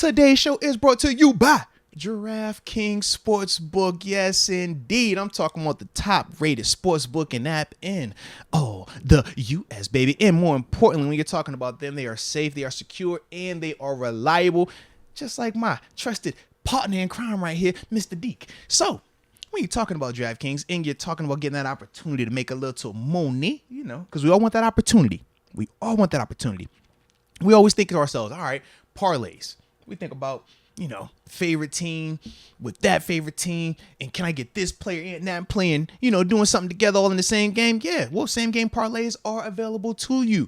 Today's show is brought to you by DraftKings Sportsbook. Yes, indeed. I'm talking about the top-rated sportsbooking app in the U.S., baby. And more importantly, when you're talking about them, they are safe, they are secure, and they are reliable, just like my trusted partner in crime right here, Mr. Deke. So, when you're talking about DraftKings and you're talking about getting that opportunity to make a little money, you know, because we all want that opportunity. We all want that opportunity. We always think to ourselves, all right, parlays. We think about, you know, favorite team with that favorite team, and can I get this player and that playing, you know, doing something together all in the same game? Yeah, well, same game parlays are available to you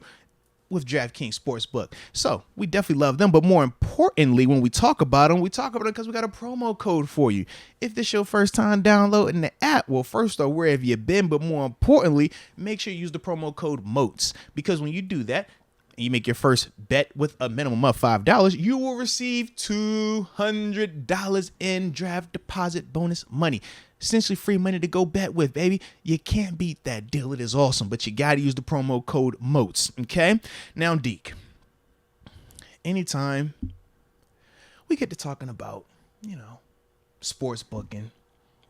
with DraftKings Sportsbook. So we definitely love them, but more importantly, when we talk about them because we got a promo code for you. If this is your first time downloading the app, well, first off, where have you been? But more importantly, make sure you use the promo code MOATS, because when you do that, and you make your first bet with a minimum of $5, you will receive $200 in draft deposit bonus money. Essentially free money to go bet with, baby. You can't beat that deal. It is awesome, but you got to use the promo code MOATS, okay? Now, Deke, anytime we get to talking about, you know, sports booking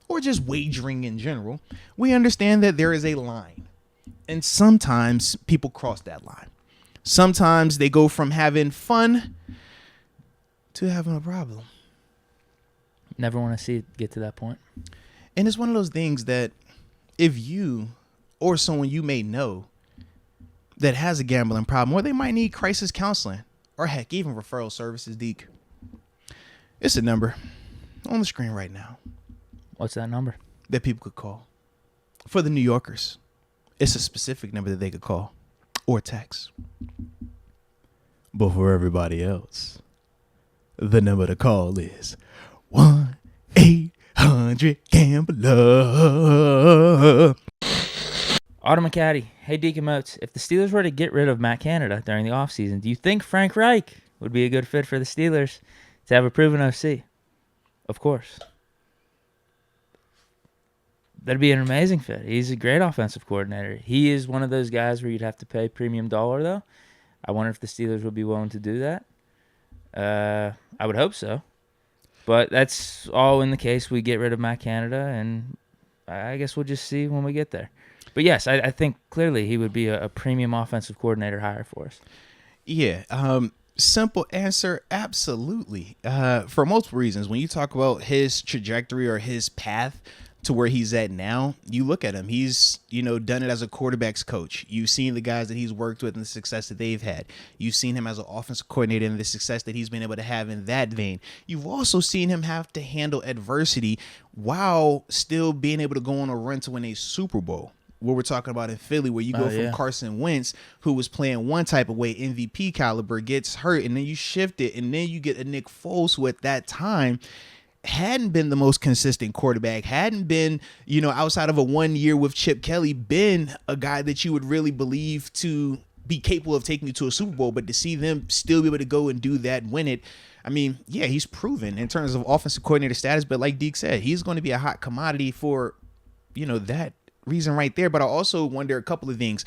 or just wagering in general, we understand that there is a line, and sometimes people cross that line. Sometimes they go from having fun to having a problem. Never want to see it get to that point. And it's one of those things that if you or someone you may know that has a gambling problem, or they might need crisis counseling, or heck, even referral services, Deke, it's a number on the screen right now. What's that number? That people could call. For the New Yorkers, it's a specific number that they could call or text. But for everybody else, the number to call is 1-800-GAMBLER. Autumn Caddy. Hey, Deke and Moats. If the Steelers were to get rid of Matt Canada during the offseason, do you think Frank Reich would be a good fit for the Steelers to have a proven OC? Of course. That'd be an amazing fit. He's a great offensive coordinator. He is one of those guys where you'd have to pay premium dollar, though. I wonder if the Steelers would be willing to do that. I would hope so. But that's all in the case we get rid of Matt Canada, and I guess we'll just see when we get there. But yes, I think clearly he would be a premium offensive coordinator hire for us. Yeah, simple answer, absolutely. For multiple reasons. When you talk about his trajectory or his path to where he's at now, you look at him. He's, you know, done it as a quarterback's coach. You've seen the guys that he's worked with and the success that they've had. You've seen him as an offensive coordinator and the success that he's been able to have in that vein. You've also seen him have to handle adversity while still being able to go on a run to win a Super Bowl. What we're talking about in Philly, where you go from Carson Wentz, who was playing one type of way, MVP caliber, gets hurt, and then you shift it, and then you get a Nick Foles, who at that time hadn't been the most consistent quarterback, hadn't been, you know, outside of a 1 year with Chip Kelly, been a guy that you would really believe to be capable of taking you to a Super Bowl. But to see them still be able to go and do that and win it, I mean, yeah, he's proven in terms of offensive coordinator status. But like Deke said, he's going to be a hot commodity for, you know, that reason right there. But I also wonder a couple of things.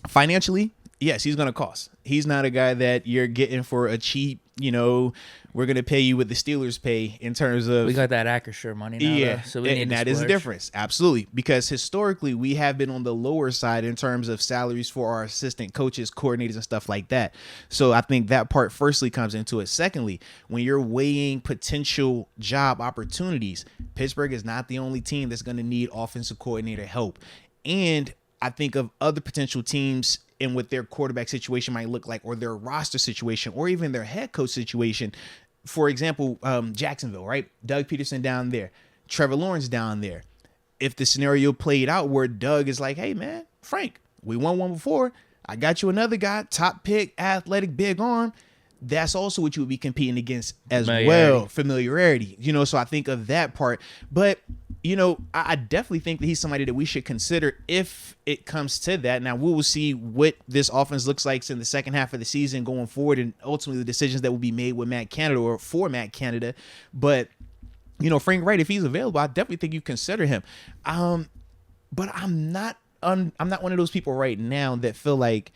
Financially, yes, he's going to cost. He's not a guy that you're getting for a cheap, you know, we're going to pay you what the Steelers pay in terms of... We got that Acrisure money now, yeah, though, so we need and to that is the splurge. difference. Absolutely. Because historically, we have been on the lower side in terms of salaries for our assistant coaches, coordinators, and stuff like that. So I think that part firstly comes into it. Secondly, when you're weighing potential job opportunities, Pittsburgh is not the only team that's going to need offensive coordinator help. And I think of other potential teams and what their quarterback situation might look like, or their roster situation, or even their head coach situation. For example, Jacksonville, right? Doug Peterson down there, Trevor Lawrence down there. If the scenario played out where Doug is like, hey, man, Frank, we won one before. I got you another guy, top pick, athletic, big arm. That's also what you would be competing against as well. Familiarity, you know, so I think of that part. But, you know, I definitely think that he's somebody that we should consider if it comes to that. Now, we will see what this offense looks like in the second half of the season going forward, and ultimately the decisions that will be made with Matt Canada or for Matt Canada. But, you know, Frank Wright, if he's available, I definitely think you consider him. But I'm not one of those people right now that feel like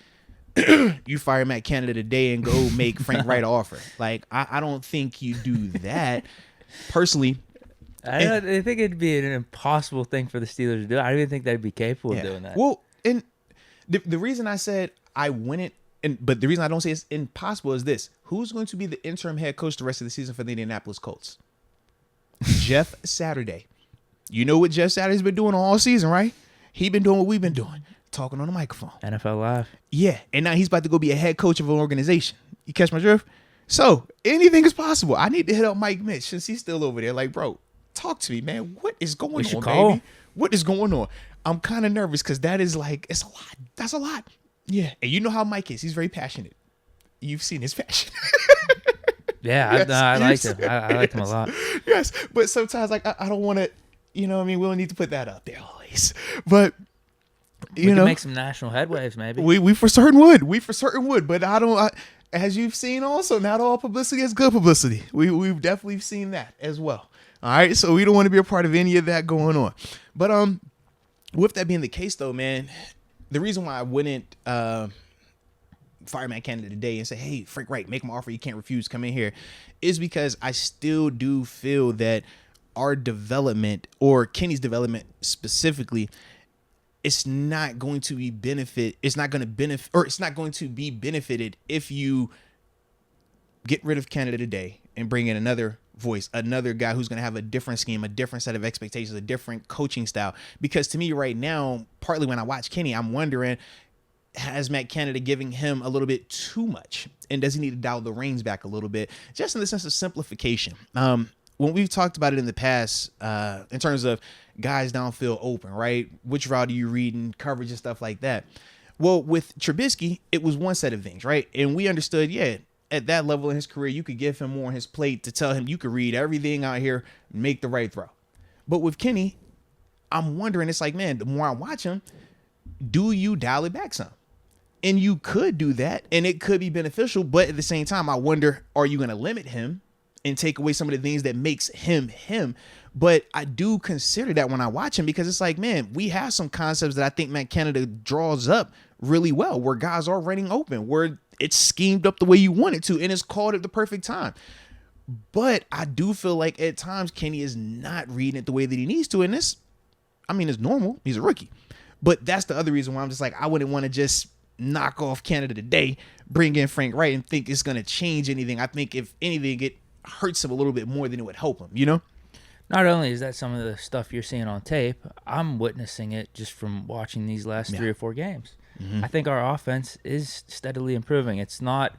you fire Matt Canada today and go make Frank Wright an offer. Like, I don't think you do that. Personally, I think it'd be an impossible thing for the Steelers to do. I don't even think they'd be capable of doing that. Well, and the reason I said I wouldn't, but the reason I don't say it's impossible is this: who's going to be the interim head coach the rest of the season for the Indianapolis Colts? Jeff Saturday. You know what Jeff Saturday's been doing all season, right? He been doing what we've been doing, talking on the microphone. NFL Live. Yeah, and now he's about to go be a head coach of an organization. You catch my drift? So anything is possible. I need to hit up Mike Mitch since he's still over there. Like, bro, talk to me, man. What is going on, baby? What is going on? I'm kind of nervous because that is like, it's a lot. That's a lot. Yeah, and you know how Mike is. He's very passionate. You've seen his passion. Yeah, yes, I liked him. I liked him a lot. Yes, but sometimes like I don't want to, you know what I mean? We don't need to put that up there always. But we can make some national headwaves, maybe. We for certain would. We for certain would. But as you've seen also, not all publicity is good publicity. We've definitely seen that as well. All right, so we don't want to be a part of any of that going on. But with that being the case, though, man, the reason why I wouldn't fire Matt Canada today and say, hey, Frank Wright, make him an offer you can't refuse, come in here, is because I still do feel that our development, or Kenny's development specifically, it's not going to be benefited if you get rid of Canada today and bring in another voice, another guy who's going to have a different scheme, a different set of expectations, a different coaching style. Because to me right now, partly when I watch Kenny, I'm wondering, has Matt Canada giving him a little bit too much? And does he need to dial the reins back a little bit? Just in the sense of simplification. When we've talked about it in the past, in terms of guys downfield open, right? Which route are you reading, coverage and stuff like that? Well, with Trubisky, it was one set of things, right? And we understood, yeah, at that level in his career, you could give him more on his plate to tell him you could read everything out here, make the right throw. But with Kenny, I'm wondering, it's like, man, the more I watch him, do you dial it back some? And you could do that, and it could be beneficial. But at the same time, I wonder, are you going to limit him and take away some of the things that makes him him? But I do consider that when I watch him, because it's like, man, we have some concepts that I think Matt Canada draws up really well, where guys are running open, where it's schemed up the way you want it to, and it's called at the perfect time. But I do feel like at times Kenny is not reading it the way that he needs to. And this, I mean, it's normal. He's a rookie. But that's the other reason why I'm just like, I wouldn't want to just knock off Canada today, bring in Frank Wright, and think it's going to change anything. I think if anything, it hurts him a little bit more than it would help him, you know? Not only is that some of the stuff you're seeing on tape, I'm witnessing it just from watching these last 3 or 4 games. Mm-hmm. I think our offense is steadily improving. It's not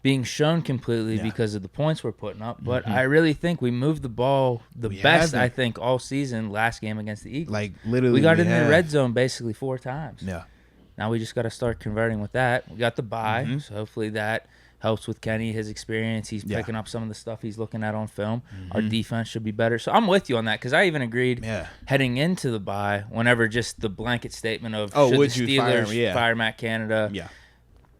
being shown completely because of the points we're putting up, but I really think we moved the ball the best, I think, all season last game against the Eagles. Like, literally, we got in the red zone basically 4 times. Yeah. Now we just got to start converting with that. We got the bye, so hopefully that helps with Kenny, his experience. He's picking up some of the stuff he's looking at on film. Our defense should be better. So I'm with you on that, because I even agreed heading into the bye, whenever just the blanket statement of should the Steelers fire Matt Canada,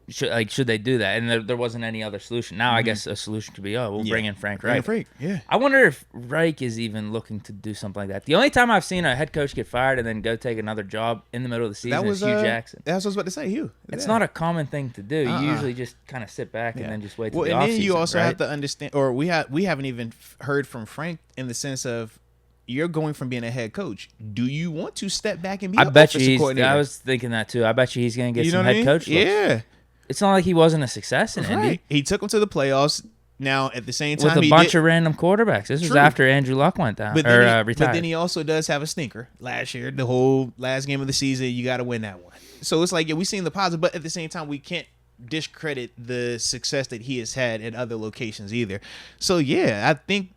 should they do that? And there wasn't any other solution. Now I guess a solution could be, we'll bring in Frank Reich. I wonder if Reich is even looking to do something like that. The only time I've seen a head coach get fired and then go take another job in the middle of the season is Hugh Jackson. That's what I was about to say, Hugh. It's not a common thing to do. You usually just kind of sit back and then just wait till the offseason. And then you also have to understand, or we haven't even heard from Frank in the sense of, you're going from being a head coach. Do you want to step back and be an offensive coordinator? I was thinking that too. I bet you he's going to get some head coach looks. Yeah. It's not like he wasn't a success in Indy. He took them to the playoffs. Now, at the same time, with a bunch of random quarterbacks. This was after Andrew Luck went down retired. But then he also does have a stinker. Last year, the whole last game of the season, you got to win that one. So it's like, we've seen the positive, but at the same time, we can't discredit the success that he has had at other locations either. So, I think,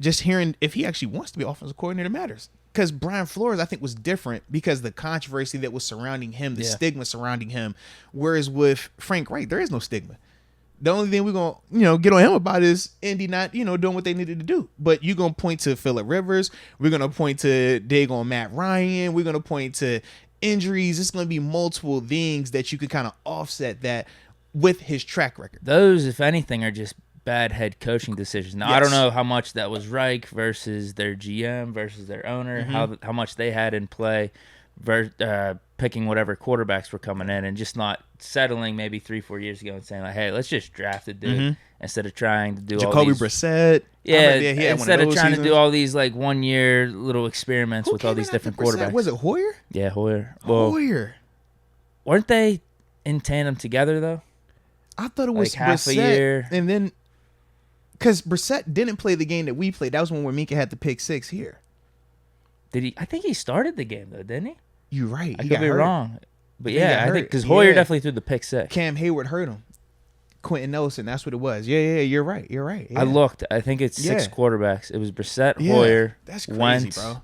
just hearing if he actually wants to be offensive coordinator matters. Because Brian Flores, I think, was different because the controversy that was surrounding him, the stigma surrounding him. Whereas with Frank Wright, there is no stigma. The only thing we're going to, get on him about is Indy not, doing what they needed to do. But you're going to point to Phillip Rivers. We're going to point to Deke Matt Ryan. We're going to point to injuries. It's going to be multiple things that you can kind of offset that with his track record. Those, if anything, are just bad head coaching decisions. Now, I don't know how much that was Reich versus their GM versus their owner, how much they had in play, paying picking whatever quarterbacks were coming in and just not settling maybe 3-4 years ago and saying like, hey, let's just draft a dude instead of trying to do all Jacoby these. Brissett. Yeah, Instead instead of trying to do all these like 1 year little experiments with all these different quarterbacks. Was it Hoyer? Yeah, Hoyer. Well, Hoyer. Weren't they in tandem together though? I thought it was like half Brissett, a year. and then because Brissett didn't play the game that we played. That was when Minka had the pick 6 here. Did he? I think he started the game though, didn't he? You're right. I He could got be hurt. wrong, but He got yeah, I think hurt. because Hoyer Yeah. definitely threw the pick 6. Cam Hayward hurt him. Quentin Nelson, that's what it was. Yeah, you're right. You're right. Yeah. I looked. I think it's 6 Yeah. quarterbacks. It was Brissett, Yeah. Hoyer, That's crazy, Wentz, bro.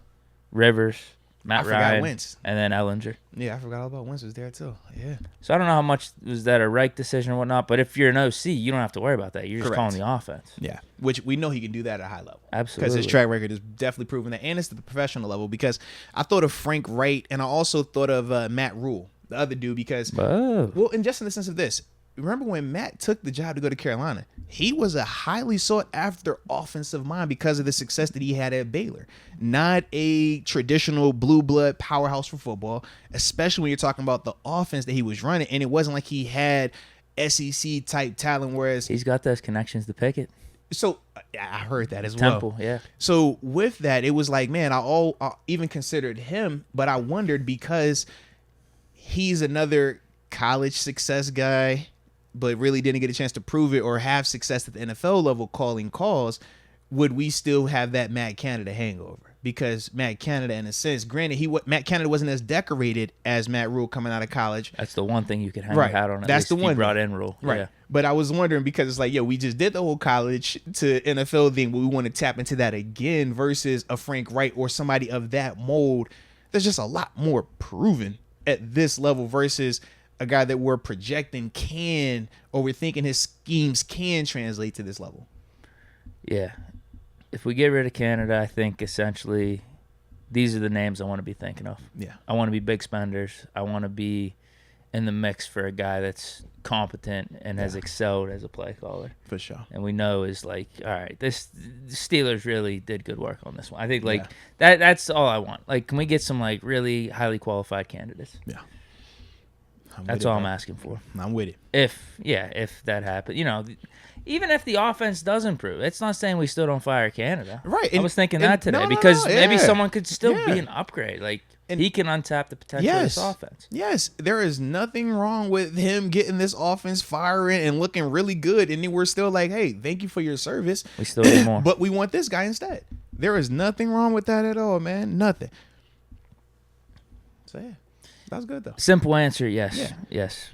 Rivers, I Matt forgot Ryan, Wentz. and then Ellinger. Yeah, I forgot all about Wentz was there too. Yeah. So I don't know how much was that a Reich decision or whatnot, but if you're an OC, you don't have to worry about that. You're just Correct. calling the offense. Yeah. Which we know he can do that at a high level. Absolutely. Because his track record is definitely proven that. And it's at the professional level. Because I thought of Frank Wright and I also thought of Matt Rule, the other dude, because Oh. well, and just in the sense of this, remember when Matt took the job to go to Carolina, he was a highly sought after offensive mind because of the success that he had at Baylor. Not a traditional blue blood powerhouse for football, especially when you're talking about the offense that he was running. And it wasn't like he had SEC type talent, whereas He's got those connections to Pickett. so I heard that as well. Temple, yeah. So with that, it was like, man, I even considered him, but I wondered because he's another college success guy, but really didn't get a chance to prove it or have success at the NFL level calling calls. Would we still have that Matt Canada hangover? Because Matt Canada, in a sense, granted, Matt Canada wasn't as decorated as Matt Rule coming out of college. That's the one thing you could hang Right. your hat on. At That's least the if you one brought thing. in Rule. Right. Yeah. But I was wondering because it's like, yo, we just did the whole college to NFL thing, but we want to tap into that again versus a Frank Wright or somebody of that mold. There's just a lot more proven at this level versus a guy that we're projecting can, or we're thinking his schemes can translate to this level. Yeah. If we get rid of Canada, I think essentially these are the names I want to be thinking of. Yeah. I want to be big spenders. I want to be in the mix for a guy that's competent and has excelled as a play caller. For sure. And we know is like, all right, the Steelers really did good work on this one. I think like that's all I want. Like, can we get some like really highly qualified candidates? Yeah. That's all I'm asking for. I'm with it. If that happens, even if the offense does improve, it's not saying we still don't fire Canada. Right. I was thinking that today no, because yeah. maybe someone could still Yeah. be an upgrade. Like And- he can untap the potential of this offense. Yes, there is nothing wrong with him getting this offense firing and looking really good. And then we're still like, hey, thank you for your service. We still need more. But we want this guy instead. There is nothing wrong with that at all, man. Nothing. So, yeah, that was good, though. Simple answer, yes. Yeah. Yes.